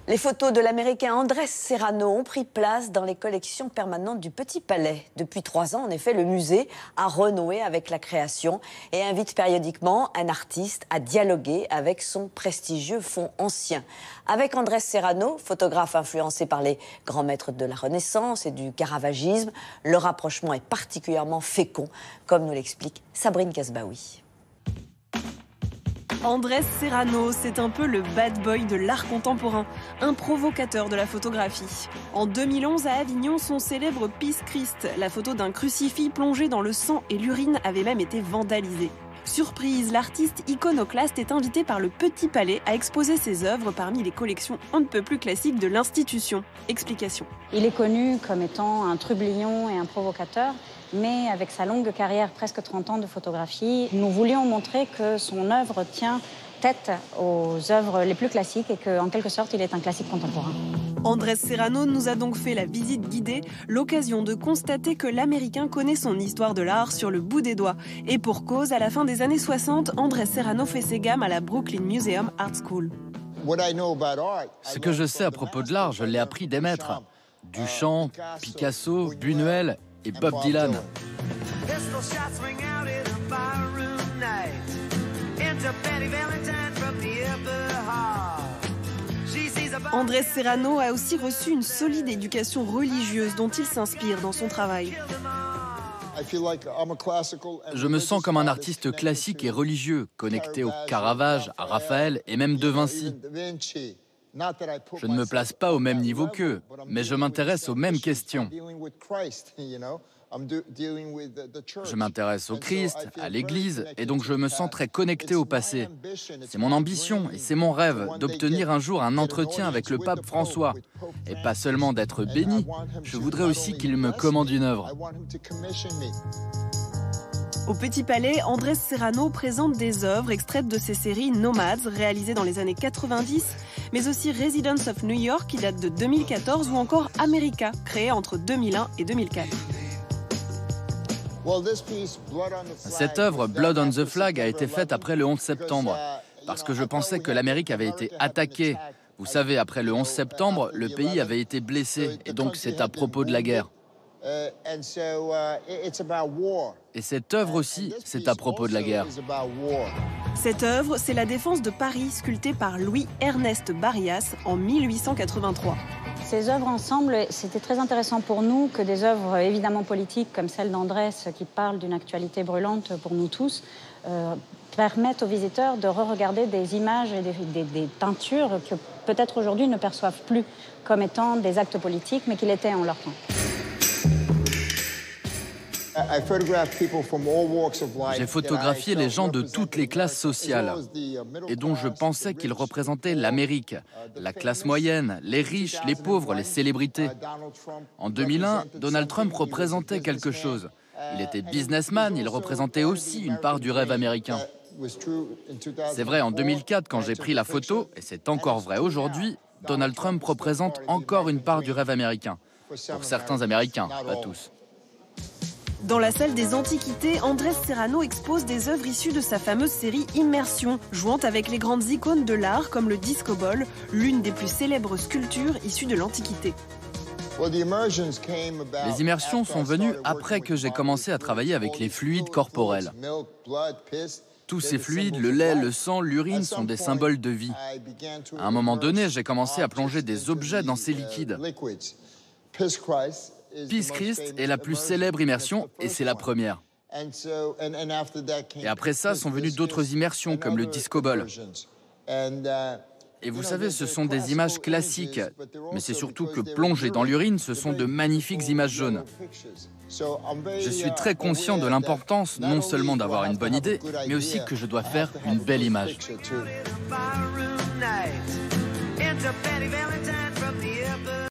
Les photos de l'Américain Andrés Serrano ont pris place dans les collections permanentes du Petit Palais. Depuis 3 ans, en effet, le musée a renoué avec la création et invite périodiquement un artiste à dialoguer avec son prestigieux fonds ancien. Avec Andrés Serrano, photographe influencé par les grands maîtres de la Renaissance et du caravagisme, le rapprochement est particulièrement fécond, comme nous l'explique Sabrine Kasbaoui. Andrés Serrano, c'est un peu le bad boy de l'art contemporain, un provocateur de la photographie. En 2011, à Avignon, son célèbre Peace Christ, la photo d'un crucifix plongé dans le sang et l'urine, avait même été vandalisée. Surprise, l'artiste iconoclaste est invité par le Petit Palais à exposer ses œuvres parmi les collections un peu plus classiques de l'institution. Explication. Il est connu comme étant un trublion et un provocateur, mais avec sa longue carrière, presque 30 ans de photographie, nous voulions montrer que son œuvre tient tête aux œuvres les plus classiques et qu'en quelque sorte, il est un classique contemporain. Andrés Serrano nous a donc fait la visite guidée, l'occasion de constater que l'Américain connaît son histoire de l'art sur le bout des doigts. Et pour cause, à la fin des années 60, Andrés Serrano fait ses gammes à la Brooklyn Museum Art School. Ce que je sais à propos de l'art, je l'ai appris des maîtres. Duchamp, Picasso, Buñuel et Bob Dylan. Andrés Serrano a aussi reçu une solide éducation religieuse dont il s'inspire dans son travail. Je me sens comme un artiste classique et religieux, connecté au Caravage, à Raphaël et même De Vinci. Je ne me place pas au même niveau qu'eux, mais je m'intéresse aux mêmes questions. Je m'intéresse au Christ, à l'Église, et donc je me sens très connecté au passé. C'est mon ambition et c'est mon rêve d'obtenir un jour un entretien avec le pape François. Et pas seulement d'être béni, je voudrais aussi qu'il me commande une œuvre. Au Petit Palais, Andrés Serrano présente des œuvres extraites de ses séries Nomads, réalisées dans les années 90, mais aussi Residents of New York, qui date de 2014, ou encore America, créée entre 2001 et 2004. Cette œuvre, Blood on the Flag, a été faite après le 11 septembre, parce que je pensais que l'Amérique avait été attaquée. Vous savez, après le 11 septembre, le pays avait été blessé, et donc c'est à propos de la guerre. Et cette œuvre aussi, c'est à propos de la guerre. Cette œuvre, c'est la défense de Paris, sculptée par Louis-Ernest Barrias en 1883. Ces œuvres ensemble, c'était très intéressant pour nous que des œuvres évidemment politiques comme celle d'Andrés qui parle d'une actualité brûlante pour nous tous, permettent aux visiteurs de re-regarder des images et des peintures que peut-être aujourd'hui ne perçoivent plus comme étant des actes politiques, mais qu'ils étaient en leur temps. J'ai photographié les gens de toutes les classes sociales et dont je pensais qu'ils représentaient l'Amérique, la classe moyenne, les riches, les pauvres, les célébrités. En 2001, Donald Trump représentait quelque chose. Il était businessman, il représentait aussi une part du rêve américain. C'est vrai, en 2004, quand j'ai pris la photo, et c'est encore vrai aujourd'hui, Donald Trump représente encore une part du rêve américain. Pour certains Américains, pas tous. Dans la salle des Antiquités, Andrés Serrano expose des œuvres issues de sa fameuse série Immersion, jouant avec les grandes icônes de l'art comme le disco ball, l'une des plus célèbres sculptures issues de l'Antiquité. Les immersions sont venues après que j'ai commencé à travailler avec les fluides corporels. Tous ces fluides, le lait, le sang, l'urine, sont des symboles de vie. À un moment donné, j'ai commencé à plonger des objets dans ces liquides. Peace Christ est la plus célèbre immersion et c'est la première. Et après ça sont venues d'autres immersions comme le disco ball. Et vous savez, ce sont des images classiques, mais c'est surtout que plongées dans l'urine, ce sont de magnifiques images jaunes. Je suis très conscient de l'importance non seulement d'avoir une bonne idée, mais aussi que je dois faire une belle image.